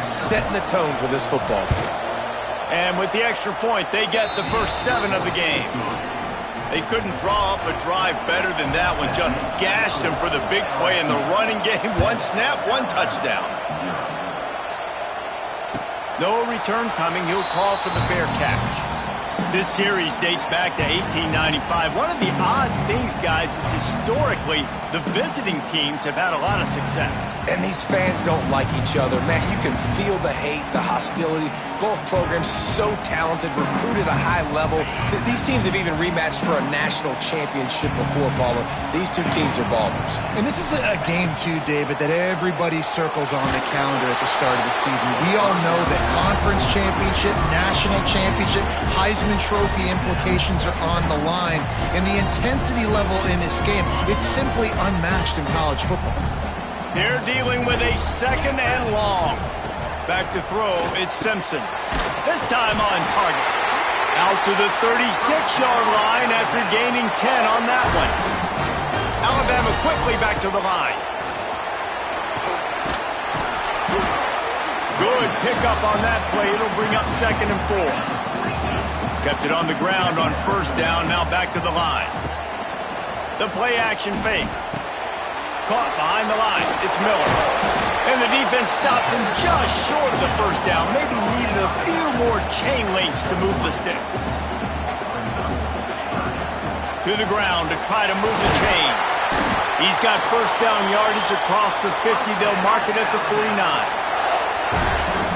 setting the tone for this football game. And with the extra point, they get the first 7 of the game. They couldn't draw up a drive better than that one. Just gashed them for the big play in the running game. 1 snap, 1 touchdown. No return coming. He'll call for the fair catch. This series dates back to 1895. One of the odd things, guys, is historically the visiting teams have had a lot of success. And these fans don't like each other. Man, you can feel the hate, the hostility. Both programs so talented, recruited at a high level. These teams have even rematched for a national championship before, Palmer. These two teams are ballers. And this is a game, too, David, that everybody circles on the calendar at the start of the season. We all know that conference championship, national championship, Heisman Trophy implications are on the line. And the intensity level in this game, it's simply unmatched in college football. They're dealing with a 2nd and long. Back to throw, it's Simpson. This time on target. Out to the 36-yard line after gaining 10 on that one. Alabama quickly back to the line. Good pickup on that play. It'll bring up 2nd and 4. Kept it on the ground on 1st down, now back to the line. The play action fake. Caught behind the line. It's Miller. And the defense stops him just short of the 1st down. Maybe needed a few more chain links to move the sticks. To the ground to try to move the chains. He's got 1st down yardage across the 50. They'll mark it at the 49.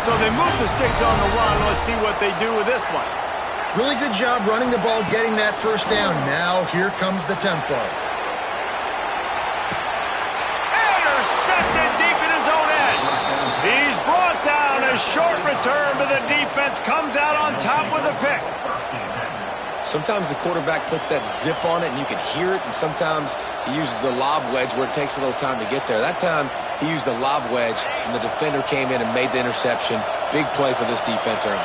So they move the sticks on the run. Let's see what they do with this one. Really good job running the ball, getting that 1st down. Now here comes the tempo. Intercepted deep in his own end. He's brought down. A short return, but the defense comes out on top with a pick. Sometimes the quarterback puts that zip on it and you can hear it, and sometimes he uses the lob wedge where it takes a little time to get there. That time he used the lob wedge and the defender came in and made the interception. Big play for this defense early.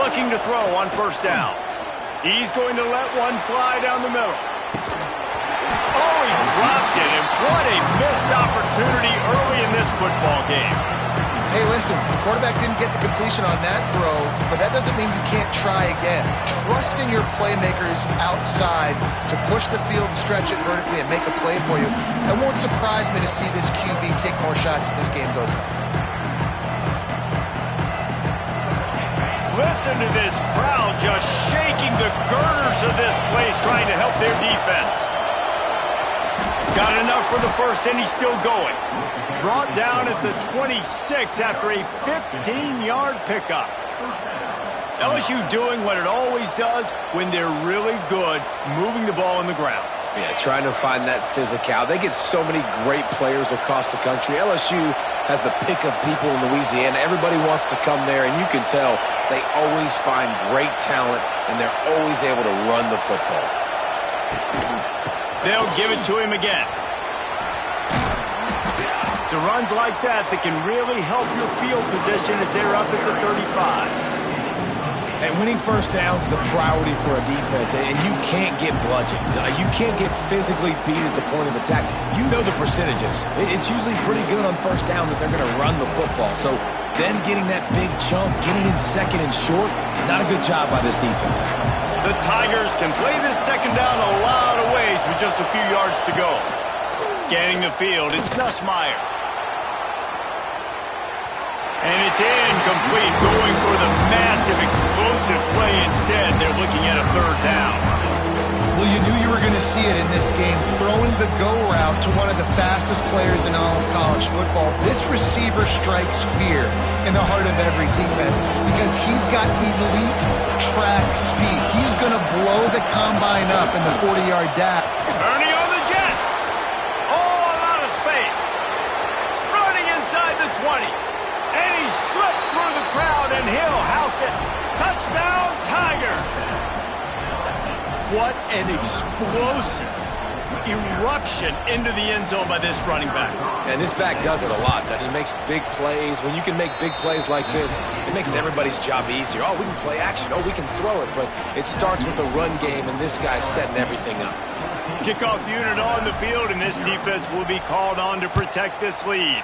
Looking to throw on 1st down. He's going to let one fly down the middle. Oh, he dropped it, and what a missed opportunity early in this football game. Hey, listen, the quarterback didn't get the completion on that throw, but that doesn't mean you can't try again. Trust in your playmakers outside to push the field and stretch it vertically and make a play for you. It won't surprise me to see this QB take more shots as this game goes on. Listen to this crowd just shaking the girders of this place, trying to help their defense. Got enough for the 1st, and he's still going. Brought down at the 26 after a 15-yard pickup. LSU doing what it always does when they're really good, moving the ball on the ground. Yeah, trying to find that physical. They get so many great players across the country. LSU has the pick of people in Louisiana. Everybody wants to come there, and you can tell they always find great talent, and they're always able to run the football. They'll give it to him again. It's runs like that that can really help your field position as they're up at the 35. And winning 1st downs is a priority for a defense, and you can't get bludgeoned. You can't get physically beat at the point of attack. You know the percentages. It's usually pretty good on 1st down that they're going to run the football. So then getting that big chunk, getting in 2nd and short, not a good job by this defense. The Tigers can play this 2nd down a lot of ways with just a few yards to go. Scanning the field, it's Nussmeier. And it's incomplete, going for the massive explosive play instead. They're looking at a 3rd down. Well, you knew you were going to see it in this game, throwing the go route to one of the fastest players in all of college football. This receiver strikes fear in the heart of every defense because he's got elite track speed. He's going to blow the combine up in the 40-yard dash. Turning on the Jets. All out of space. Running inside the 20. And he slipped through the crowd, and he'll house it. Touchdown, Tigers. What an explosive eruption into the end zone by this running back. And this back does it a lot. That he makes big plays. When you can make big plays like this, it makes everybody's job easier. Oh, we can play action. Oh, we can throw it. But it starts with the run game, and this guy's setting everything up. Kickoff unit on the field, and this defense will be called on to protect this lead.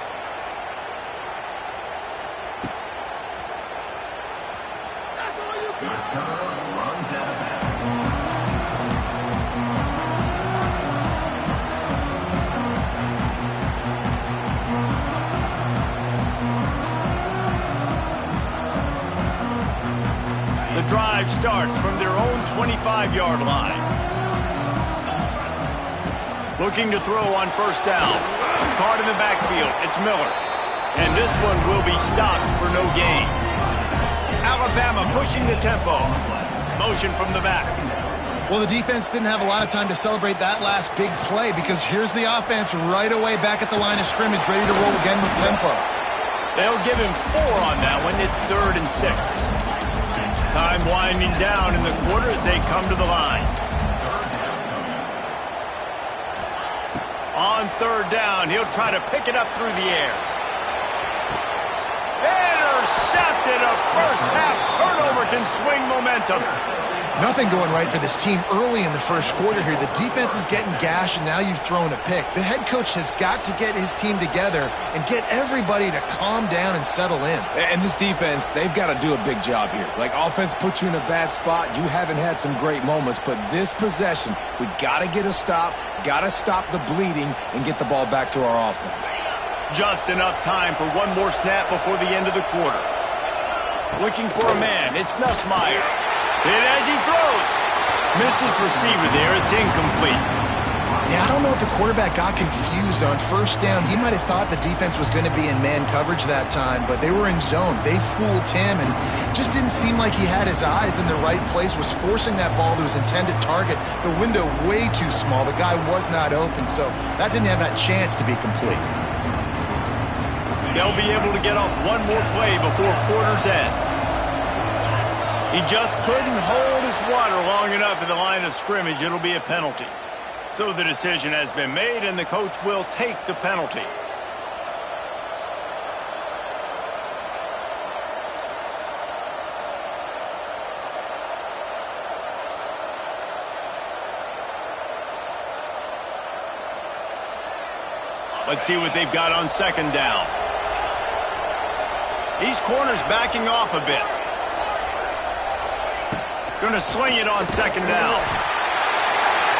The drive starts from their own 25-yard line. Looking to throw on first down. Caught in the backfield. It's Miller. And this one will be stopped for no gain. Alabama pushing the tempo. Motion from the back. Well, the defense didn't have a lot of time to celebrate that last big play because here's the offense right away back at the line of scrimmage, ready to roll again with tempo. They'll give him 4 on that one. It's 3rd and 6. Time winding down in the quarter as they come to the line. On 3rd down, he'll try to pick it up through the air. Intercepted. A first-half turnover can swing momentum. Nothing going right for this team early in the first quarter here. The defense is getting gashed, and now you've thrown a pick. The head coach has got to get his team together and get everybody to calm down and settle in. And this defense, they've got to do a big job here. Like, offense put you in a bad spot. You haven't had some great moments, but this possession, we got to get a stop, got to stop the bleeding, and get the ball back to our offense. Just enough time for one more snap before the end of the quarter. Looking for a man. It's Nussmeier. Hit as he throws. Missed his receiver there. It's incomplete. Yeah, I don't know if the quarterback got confused on first down. He might have thought the defense was going to be in man coverage that time, but they were in zone. They fooled him and just didn't seem like he had his eyes in the right place, was forcing that ball to his intended target. The window way too small. The guy was not open, so that didn't have that chance to be complete. They'll be able to get off one more play before quarter's end. He just couldn't hold his water long enough at the line of scrimmage. It'll be a penalty. So the decision has been made, and the coach will take the penalty. Let's see what they've got on 2nd down. These corners backing off a bit. Going to swing it on 2nd down.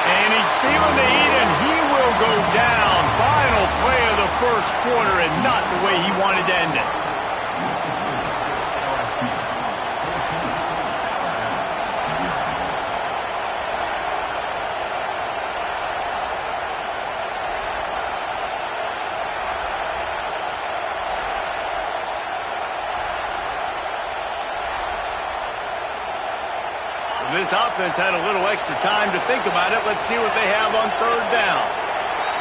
And he's feeling the heat, and he will go down. Final play of the first quarter, and not the way he wanted to end it. This offense had a little extra time to think about it. Let's see what they have on 3rd down.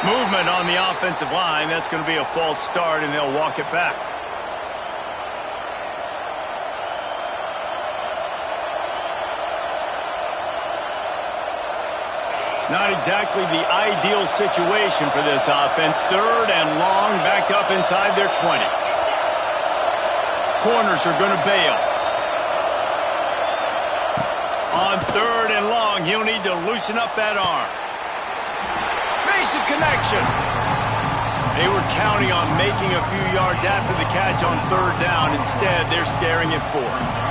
Movement on the offensive line. That's going to be a false start, and they'll walk it back. Not exactly the ideal situation for this offense. 3rd and long, backed up inside their 20. Corners are going to bail. On 3rd and long, he'll need to loosen up that arm. Makes a connection. They were counting on making a few yards after the catch on 3rd down. Instead, they're staring at 4.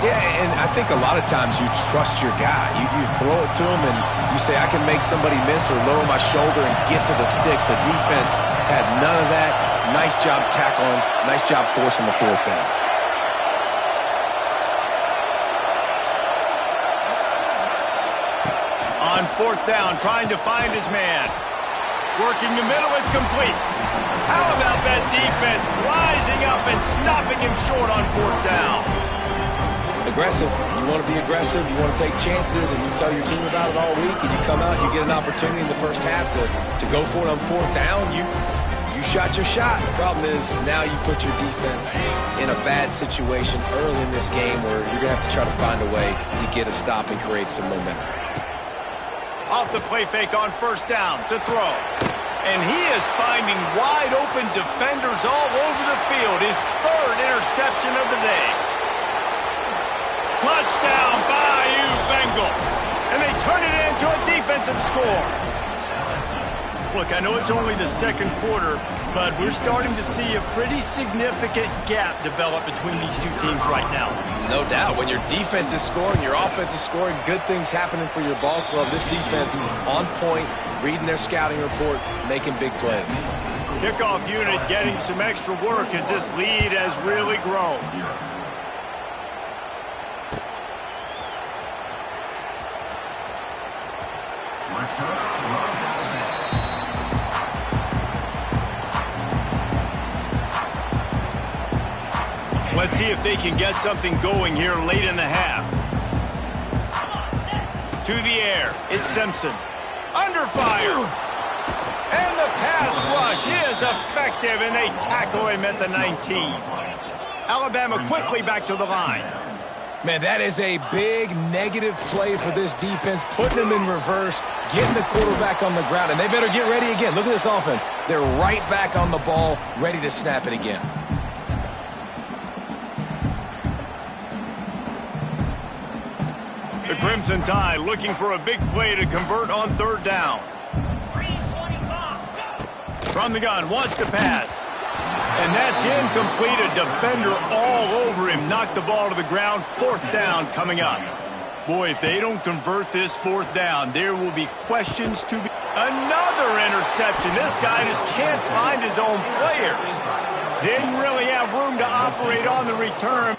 Yeah, and I think a lot of times you trust your guy. You throw it to him, and you say, I can make somebody miss or lower my shoulder and get to the sticks. The defense had none of that. Nice job tackling. Nice job forcing the 4th down. On 4th down, trying to find his man. Working the middle, it's complete. How about that defense rising up and stopping him short on 4th down? Aggressive. You want to be aggressive. You want to take chances, and you tell your team about it all week, and you come out and you get an opportunity in the first half to go for it on 4th down. You shot your shot. The problem is now you put your defense in a bad situation early in this game where you're going to have to try to find a way to get a stop and create some momentum. Off the play fake on 1st down to throw. And he is finding wide open defenders all over the field. His 3rd interception of the day. Touchdown, Bayou Bengals. And they turn it into a defensive score. Look, I know it's only the second quarter, but we're starting to see a pretty significant gap develop between these two teams right now. No doubt. When your defense is scoring, your offense is scoring, good things happening for your ball club. This defense on point, reading their scouting report, making big plays. Kickoff unit getting some extra work as this lead has really grown. Let's see if they can get something going here late in the half. To the air, it's Simpson. Under fire. And the pass rush is effective, and they tackle him at the 19. Alabama quickly back to the line. Man, that is a big negative play for this defense, putting them in reverse, getting the quarterback on the ground, and they better get ready again. Look at this offense. They're right back on the ball, ready to snap it again. The Crimson Tide looking for a big play to convert on third down. From the gun, wants to pass. And that's incomplete. A defender all over him. Knocked the ball to the ground. Fourth down coming up. Boy, if they don't convert this fourth down, there will be questions to be. Another interception. This guy just can't find his own players. Didn't really have room to operate on the return.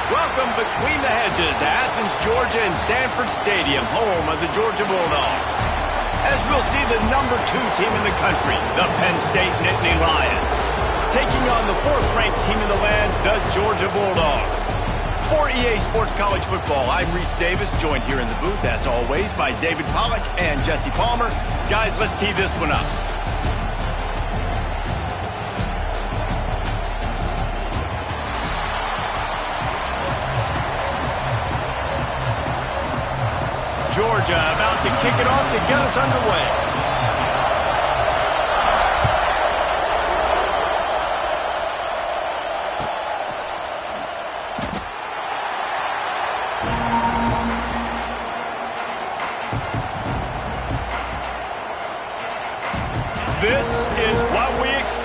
Welcome between the hedges to Athens, Georgia and Sanford Stadium, home of the Georgia Bulldogs. As we'll see the #2 team in the country, the Penn State Nittany Lions, taking on the 4th-ranked team in the land, the Georgia Bulldogs. For EA Sports College Football, I'm Reese Davis, joined here in the booth, as always, by David Pollack and Jesse Palmer. Guys, let's tee this one up. Georgia about to kick it off to get us underway.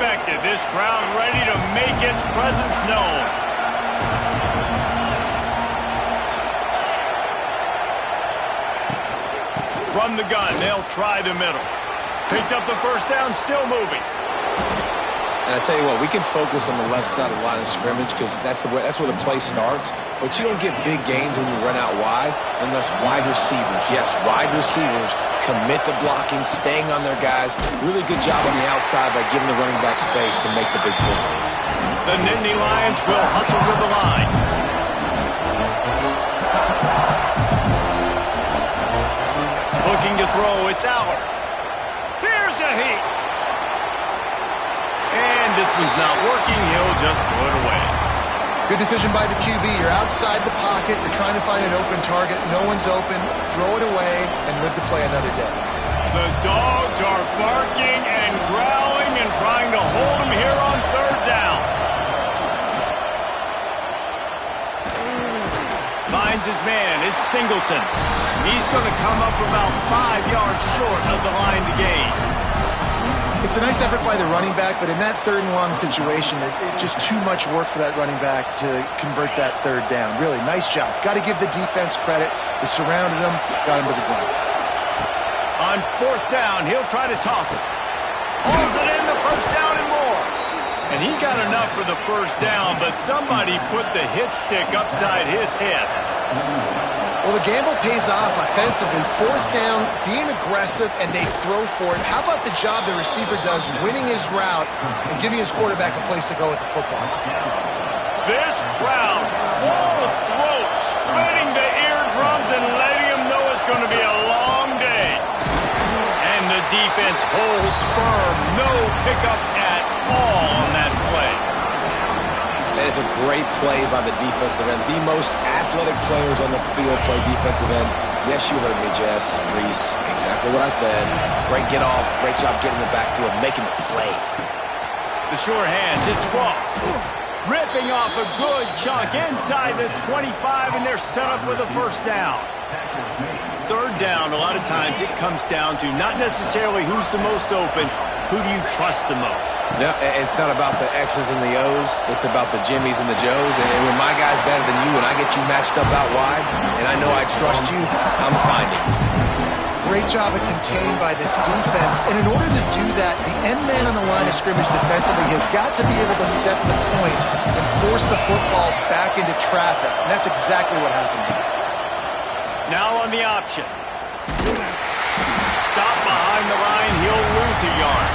expected. This crowd ready to make its presence known. From the gun, they'll try the middle. Picks up the first down, still moving. And I tell you what, we can focus on the left side of the line of scrimmage because that's where the play starts. But you don't get big gains when you run out wide unless wide receivers, yes, wide receivers, commit to blocking, staying on their guys. Really good job on the outside by giving the running back space to make the big play. The Nittany Lions will hustle to the line. Looking to throw, it's Aller. Here's a heat. And this one's not working. He'll just throw it away. Good decision by the QB. You're outside the pocket. You're trying to find an open target. No one's open. Throw it away and live to play another day. The dogs are barking and growling and trying to hold him here on third down. Finds his man. It's Singleton. He's going to come up about 5 yards short of the line to gain. It's a nice effort by the running back, but in that third and long situation, it's just too much work for that running back to convert that third down. Really, nice job. Got to give the defense credit. They surrounded him, got him to the ground. On fourth down, he'll try to toss it. Hauls it in, the first down and more. And he got enough for the first down, but somebody put the hit stick upside his head. Well, the gamble pays off offensively. Fourth down, being aggressive, and they throw for it. How about the job the receiver does winning his route and giving his quarterback a place to go with the football? This crowd full of throats, spreading the eardrums and letting him know it's going to be a long day. And the defense holds firm. No pickup at all on that play. That is a great play by the defensive end. The most athletic players on the field play defensive end. Yes, you heard me, Jess, Reese. Exactly what I said. Great get off. Great job getting the backfield, making the play. The sure hands, it's Ross. Ripping off a good chunk inside the 25, and they're set up with a first down. Third down, a lot of times it comes down to not necessarily who's the most open, who do you trust the most? No, it's not about the X's and the O's. It's about the Jimmies and the Joes. And when my guy's better than you and I get you matched up out wide and I know I trust you, I'm finding. Great job of contained by this defense. And in order to do that, the end man on the line of scrimmage defensively has got to be able to set the point and force the football back into traffic. And that's exactly what happened. Now on the option. Stop behind the line, he'll lose a yard.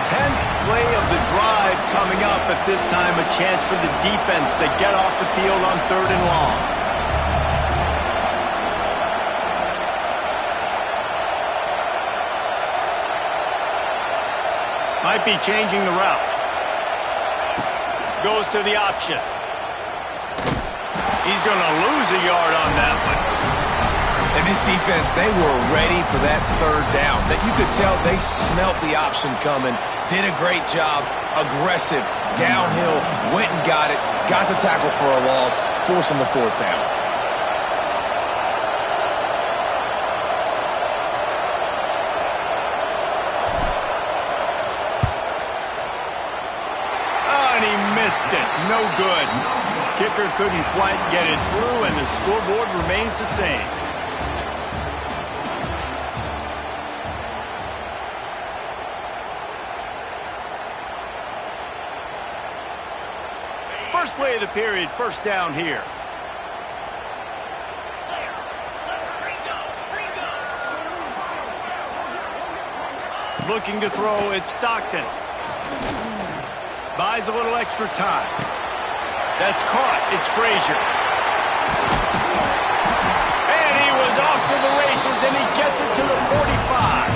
10th play of the drive coming up, at this time a chance for the defense to get off the field on third and long. Might be changing the route. Goes to the option. He's going to lose a yard on that one. And this defense, they were ready for that third down. That you could tell they smelt the option coming. Did a great job. Aggressive. Downhill. Went and got it. Got the tackle for a loss. Forcing the fourth down. Oh, and he missed it. No good. Kicker couldn't quite get it through, and the scoreboard remains the same. First play of the period, first down here. Looking to throw, it's Stockton. Buys a little extra time. That's caught, it's Frazier. And he was off to the races, and he gets it to the 45.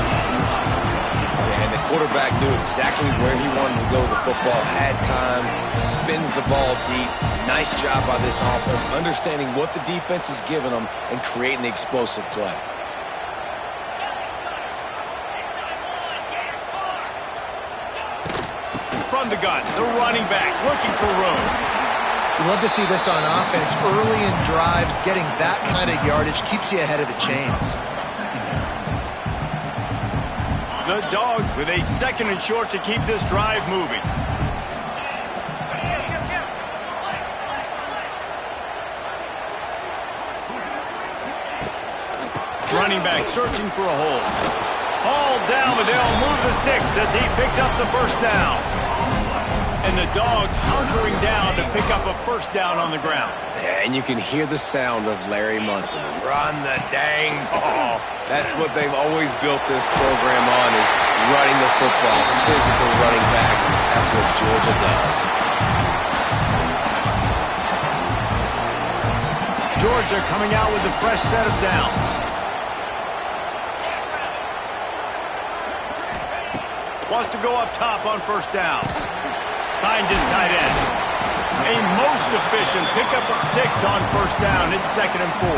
And the quarterback knew exactly where he wanted to go with the football, had time, spins the ball deep. Nice job by this offense, understanding what the defense is giving them and creating the explosive play. From the gun, the running back looking for room. You love to see this on offense. Early in drives, getting that kind of yardage keeps you ahead of the chains. The The Dogs with a 2nd and short to keep this drive moving. Running back searching for a hole. All down, but they'll move the sticks as he picks up the first down. And the Dogs hunkering down to pick up a first down on the ground. Yeah, and you can hear the sound of Larry Munson. Run the dang ball. That's what they've always built this program on, is running the football, physical running backs. That's what Georgia does. Georgia coming out with a fresh set of downs. Wants to go up top on first down. Finds his tight end. A most efficient pickup of 6 on first down. It's 2nd and 4.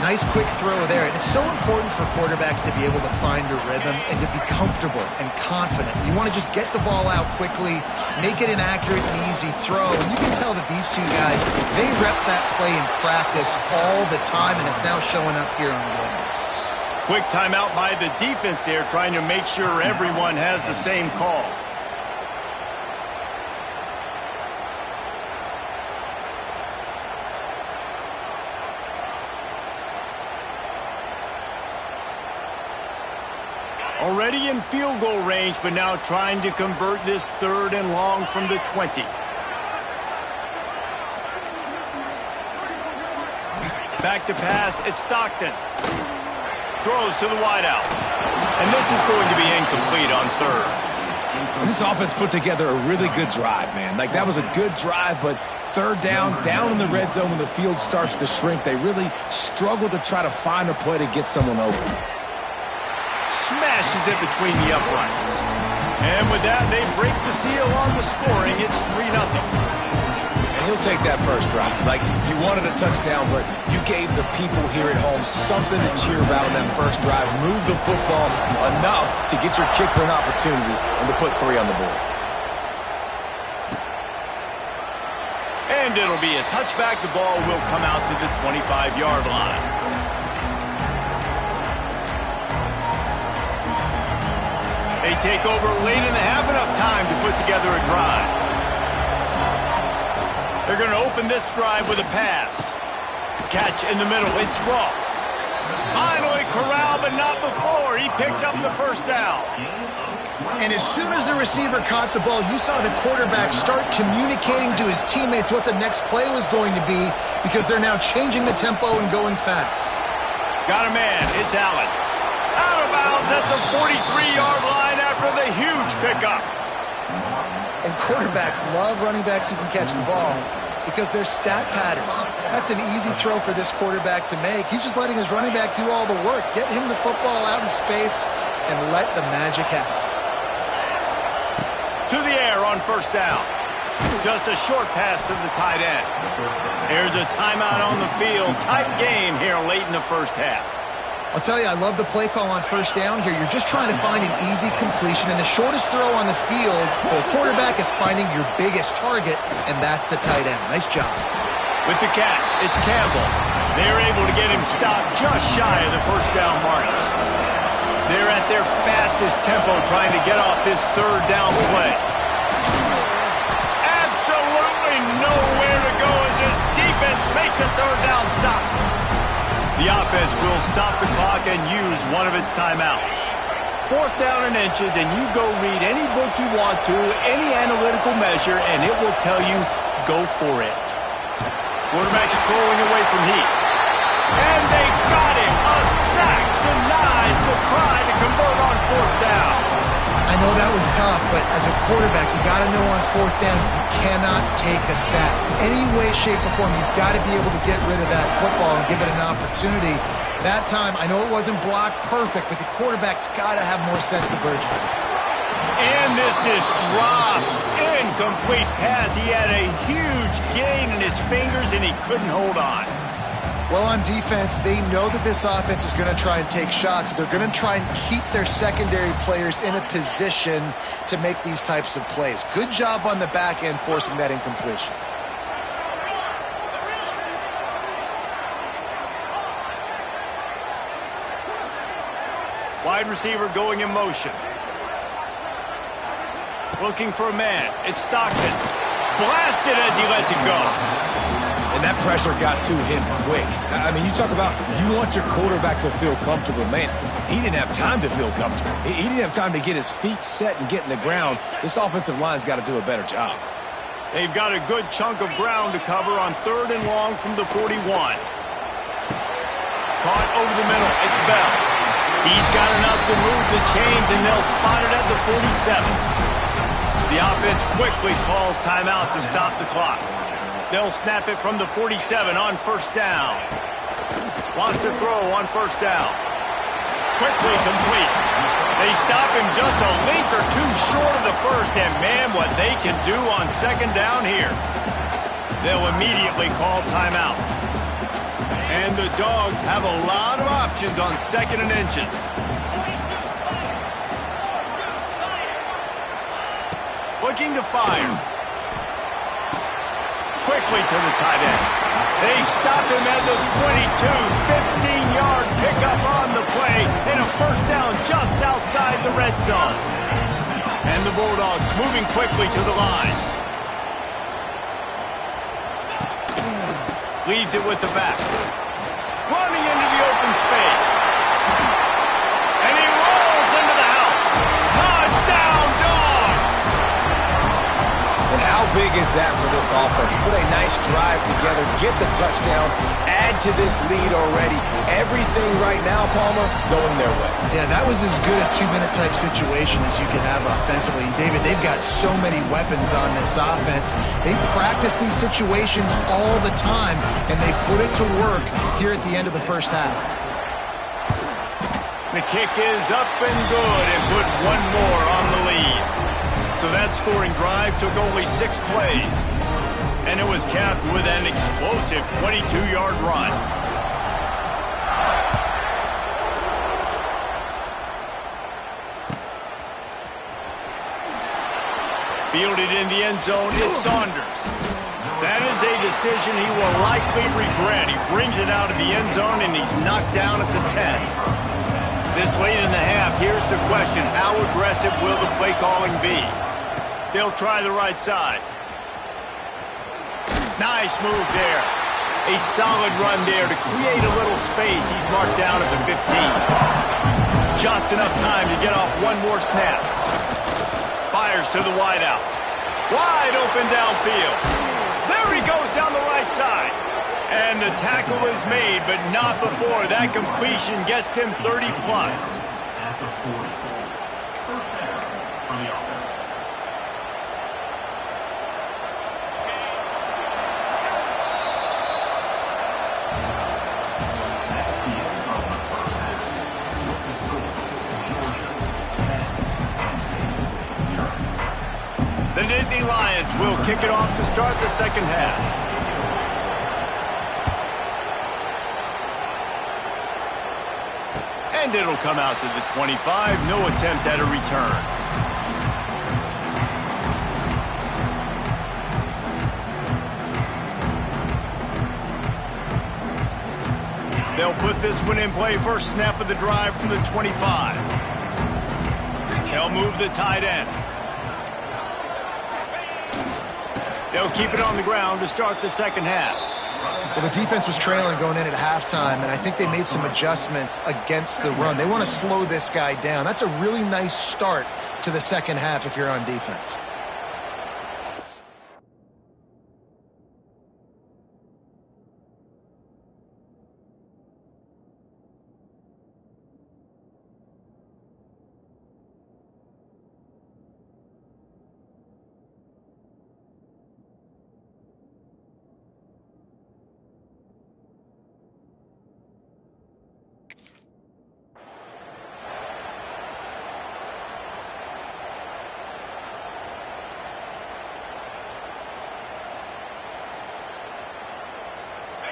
Nice quick throw there. And it's so important for quarterbacks to be able to find a rhythm and to be comfortable and confident. You want to just get the ball out quickly, make it an accurate and easy throw. And you can tell that these two guys, they rep that play in practice all the time, and it's now showing up here on game. Quick timeout by the defense there, trying to make sure everyone has the same call. Already in field goal range, but now trying to convert this 3rd and long from the 20. Back to pass, it's Stockton. Throws to the wideout. And this is going to be incomplete on 3rd. And this offense put together a really good drive, man. Like, that was a good drive, but 3rd down in the red zone when the field starts to shrink, they really struggle to try to find a play to get someone open. Smashes it between the uprights. And with that, they break the seal on the scoring. It's 3-0. And he'll take that first drive. Like, you wanted a touchdown, but you gave the people here at home something to cheer about on that first drive. Move the football enough to get your kicker an opportunity and to put 3 on the board. And it'll be a touchback. The ball will come out to the 25-yard line. They take over late in the half, enough time to put together a drive. They're going to open this drive with a pass. Catch in the middle, it's Ross. Finally corralled, but not before. He picks up the first down. And as soon as the receiver caught the ball, you saw the quarterback start communicating to his teammates what the next play was going to be, because they're now changing the tempo and going fast. Got a man, it's Allen. Out of bounds at the 43-yard line after the huge pickup. And quarterbacks love running backs who can catch the ball because they're stat patterns. That's an easy throw for this quarterback to make. He's just letting his running back do all the work. Get him the football out in space and let the magic happen. To the air on first down. Just a short pass to the tight end. There's a timeout on the field. Tight game here late in the first half. I'll tell you, I love the play call on first down here. You're just trying to find an easy completion, and the shortest throw on the field for a quarterback is finding your biggest target, and that's the tight end. Nice job. With the catch, it's Campbell. They're able to get him stopped just shy of the first down mark. They're at their fastest tempo trying to get off this 3rd down play. Absolutely nowhere to go as this defense makes a 3rd down stop. The offense will stop the clock and use one of its timeouts. 4th down and inches, and you go read any book you want to, any analytical measure, and it will tell you, go for it. Quarterback strolling away from heat. And they got him. A sack denies the try to convert on 4th down. I know that was tough, but as a quarterback, you got to know on 4th down, you cannot take a sack. Any way, shape, or form, you've got to be able to get rid of that football and give it an opportunity. That time, I know it wasn't blocked perfect, but the quarterback's got to have more sense of urgency. And this is dropped. Incomplete pass. He had a huge gain in his fingers, and he couldn't hold on. Well, on defense, they know that this offense is going to try and take shots. So they're going to try and keep their secondary players in a position to make these types of plays. Good job on the back end forcing that incompletion. Wide receiver going in motion. Looking for a man. It's Stockton. Blasted as he lets it go. And that pressure got to him quick. I mean, you talk about you want your quarterback to feel comfortable. Man, he didn't have time to feel comfortable. He didn't have time to get his feet set and get in the ground. This offensive line's got to do a better job. They've got a good chunk of ground to cover on 3rd and long from the 41. Caught over the middle. It's Bell. He's got enough to move the chains, and they'll spot it at the 47. The offense quickly calls timeout to stop the clock. They'll snap it from the 47 on 1st down. Wants to throw on 1st down. Quickly complete. They stop him just a link or two short of the 1st, and man, what they can do on 2nd down here. They'll immediately call timeout. And the Dogs have a lot of options on 2nd and inches. Looking to fire. Quickly to the tight end. They stop him at the 22. 15-yard pickup on the play and a 1st down just outside the red zone. And the Bulldogs moving quickly to the line. Leaves it with the back. Running into the open space. And he rolls into the house. Touchdown, Dogs! And how big is that for this offense? Put a nice drive together, get the touchdown, add to this lead already. Everything right now, Palmer, going their way. Yeah, that was as good a 2-minute type situation as you could have offensively. And David, they've got so many weapons on this offense. They practice these situations all the time, and they put it to work here at the end of the 1st half. The kick is up and good and put one more on the lead. So that scoring drive took only 6 plays. And it was capped with an explosive 22-yard run. Fielded in the end zone, it's Saunders. That is a decision he will likely regret. He brings it out of the end zone, and he's knocked down at the 10. This late in the half, here's the question. How aggressive will the play calling be? They'll try the right side. Nice move there. A solid run there to create a little space. He's marked down at the 15. Just enough time to get off one more snap. Fires to the wideout. Wide open downfield. There he goes down the right side. And the tackle is made, but not before that completion gets him 30+. At the 40. 1st down for the offense. The Nittany Lions will kick it off to start the 2nd half. And it'll come out to the 25. No attempt at a return. They'll put this one in play. First snap of the drive from the 25. They'll move the tight end. They'll keep it on the ground to start the 2nd half. Well, the defense was trailing going in at halftime, and I think they made some adjustments against the run. They want to slow this guy down. That's a really nice start to the 2nd half if you're on defense.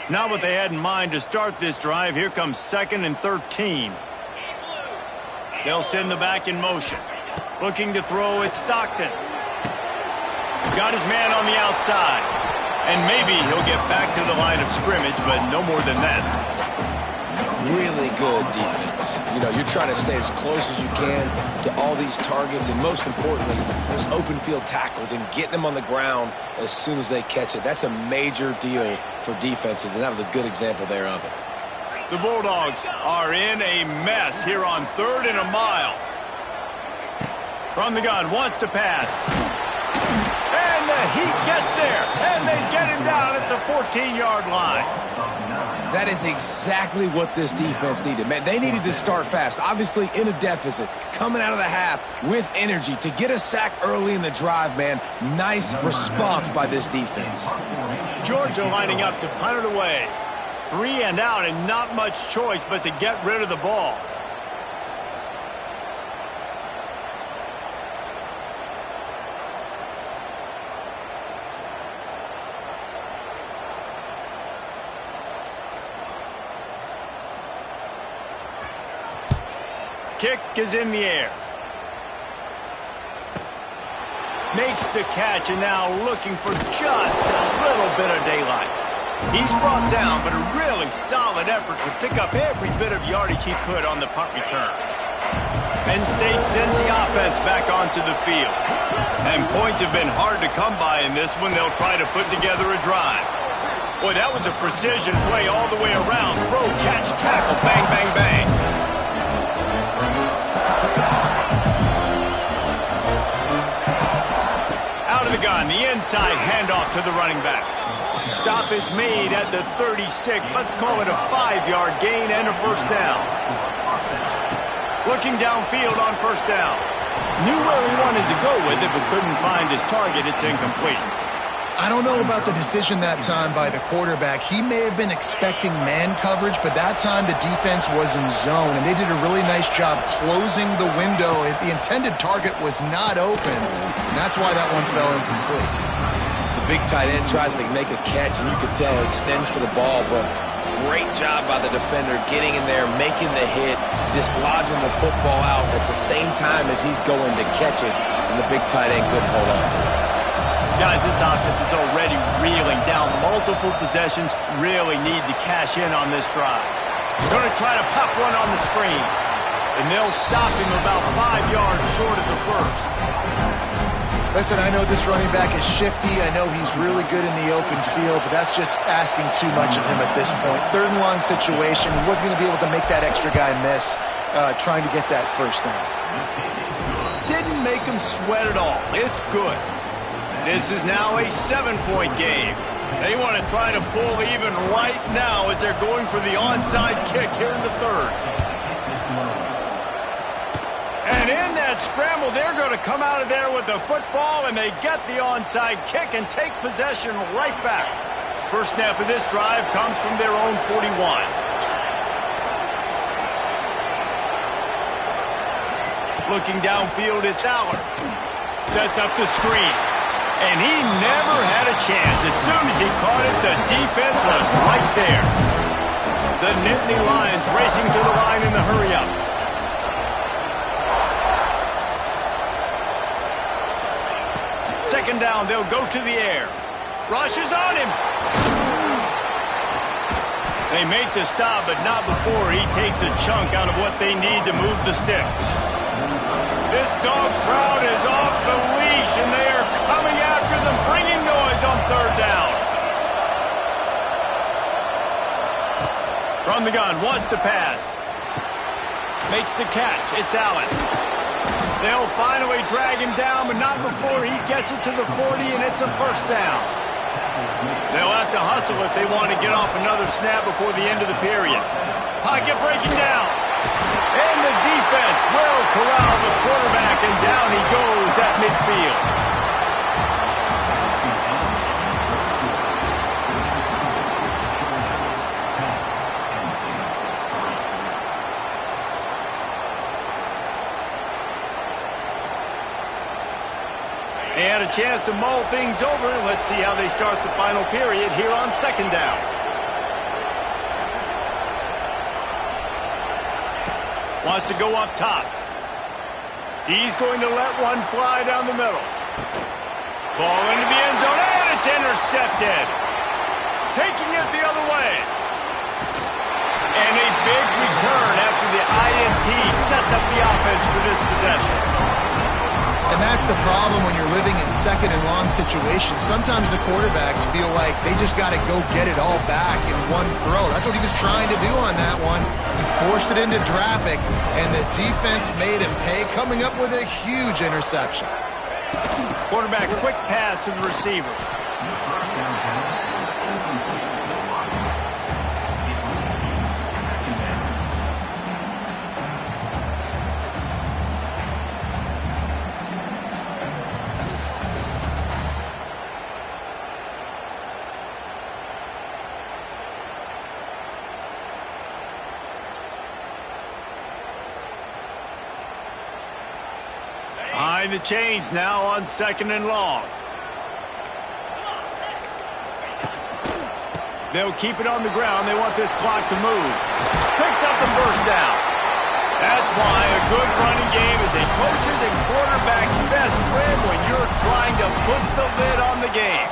Not what they had in mind to start this drive. Here comes 2nd and 13. They'll send the back in motion. Looking to throw, it's Stockton. Got his man on the outside. And maybe he'll get back to the line of scrimmage, but no more than that. Really good defense. You know, you're trying to stay as close as you can to all these targets, and most importantly, those open field tackles and getting them on the ground as soon as they catch it. That's a major deal for defenses, and that was a good example there of it. The Bulldogs are in a mess here on 3rd and a mile. From the gun, wants to pass. And the Heat gets there, and they get him down at the 14-yard line. That is exactly what this defense needed. Man, they needed to start fast. Obviously in a deficit, coming out of the half with energy to get a sack early in the drive, man. Nice response by this defense. Georgia lining up to punt it away. 3 and out, and not much choice but to get rid of the ball. Kick is in the air. Makes the catch, and now looking for just a little bit of daylight. He's brought down, but a really solid effort to pick up every bit of yardage he could on the punt return. Penn State sends the offense back onto the field. And points have been hard to come by in this one. They'll try to put together a drive. Boy, that was a precision play all the way around. Throw, catch, tackle, bang, bang, bang. Out of the gun, the inside handoff to the running back. Stop is made at the 36. Let's call it a 5-yard gain and a first down. Looking downfield on first down. Knew where he wanted to go with it, but couldn't find his target. It's incomplete. I don't know about the decision that time by the quarterback. He may have been expecting man coverage, but that time the defense was in zone, and they did a really nice job closing the window. The intended target was not open, and that's why that one fell incomplete. The big tight end tries to make a catch, and you could tell extends for the ball, but great job by the defender getting in there, making the hit, dislodging the football out at the same time as he's going to catch it, and the big tight end couldn't hold on to it. Guys, this offense is already reeling down multiple possessions. Really need to cash in on this drive. Going to try to pop one on the screen. And they'll stop him about 5 yards short of the first. Listen, I know this running back is shifty. I know he's really good in the open field, but that's just asking too much of him at this point. 3rd and long situation. He wasn't going to be able to make that extra guy miss trying to get that first down. Didn't make him sweat at all. It's good. This is now a 7-point game. They want to try to pull even right now as they're going for the onside kick here in the 3rd. And in that scramble, they're going to come out of there with the football, and they get the onside kick and take possession right back. First snap of this drive comes from their own 41. Looking downfield, it's Aller. Sets up the screen. And he never had a chance. As soon as he caught it, the defense was right there. The Nittany Lions racing to the line in the hurry-up. Second down, they'll go to the air. Rush is on him. They make the stop, but not before he takes a chunk out of what they need to move the sticks. This dog crowd is off the leash, and they are coming after them, bringing noise on 3rd down. From the gun, wants to pass. Makes the catch. It's Allen. They'll finally drag him down, but not before he gets it to the 40, and it's a first down. They'll have to hustle if they want to get off another snap before the end of the period. Pocket breaking down. And the defense will corral the quarterback, and down he goes at midfield. They had a chance to mull things over. Let's see how they start the final period here on 2nd down. Wants to go up top. He's going to let one fly down the middle. Ball into the end zone, and it's intercepted. Taking it the other way. And a big return after the INT sets up the offense for this possession. And that's the problem when you're living in second and long situations. Sometimes the quarterbacks feel like they just got to go get it all back in one throw. That's what he was trying to do on that one. He forced it into traffic, and the defense made him pay, coming up with a huge interception. Quarterback quick pass to the receiver. Behind the chains now on second and long. They'll keep it on the ground. They want this clock to move. Picks up the first down. That's why a good running game is a coach's and quarterback's best friend when you're trying to put the lid on the game.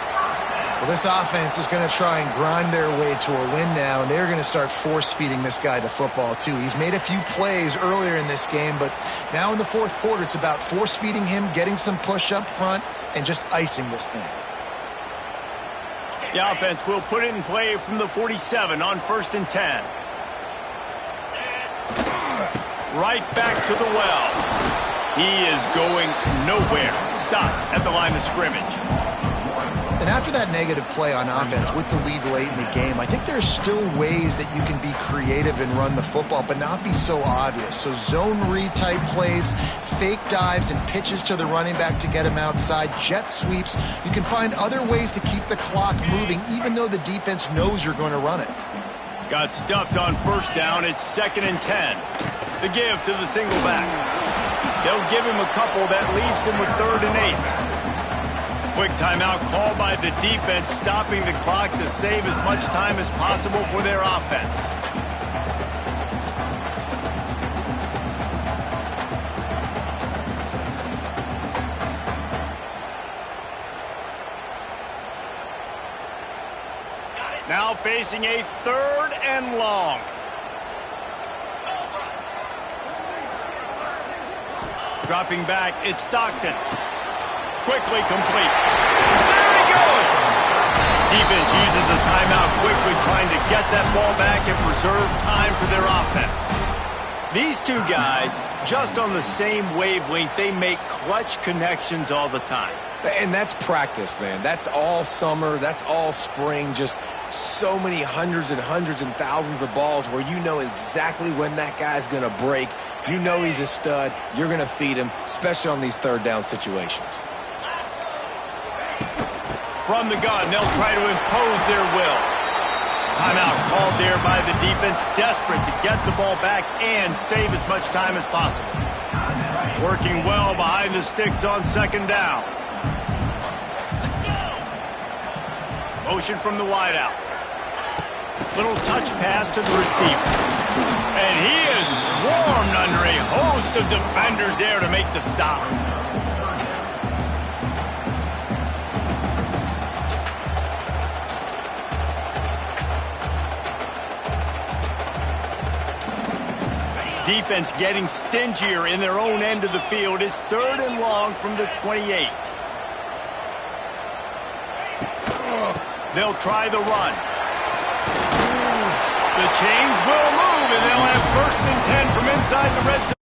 Well, this offense is going to try and grind their way to a win now, and they're going to start force-feeding this guy the football, too. He's made a few plays earlier in this game, but now in the fourth quarter, it's about force-feeding him, getting some push up front, and just icing this thing. The offense will put it in play from the 47 on 1st and 10. Right back to the well. He is going nowhere. Stop at the line of scrimmage. And after that negative play on offense with the lead late in the game, I think there's still ways that you can be creative and run the football, but not be so obvious. So zone read type plays, fake dives and pitches to the running back to get him outside, jet sweeps. You can find other ways to keep the clock moving, even though the defense knows you're going to run it. Got stuffed on first down. It's 2nd and 10. The give to the single back. They'll give him a couple. That leaves him with 3rd and 8. Quick timeout called by the defense, stopping the clock to save as much time as possible for their offense. Now facing a 3rd and long. Dropping back, it's Stockton. Quickly complete. There he goes! Defense uses a timeout quickly, trying to get that ball back and preserve time for their offense. These two guys, just on the same wavelength, they make clutch connections all the time. And that's practice, man. That's all summer. That's all spring. Just so many hundreds and hundreds and thousands of balls where you know exactly when that guy's going to break. You know he's a stud. You're going to feed him, especially on these 3rd down situations. From the gun, they'll try to impose their will. Timeout called there by the defense, desperate to get the ball back and save as much time as possible. Working well behind the sticks on 2nd down. Motion from the wideout. Little touch pass to the receiver. And he is swarmed under a host of defenders there to make the stop. Defense getting stingier in their own end of the field. It's 3rd and long from the 28. They'll try the run. The chains will move, and they'll have 1st and 10 from inside the red zone.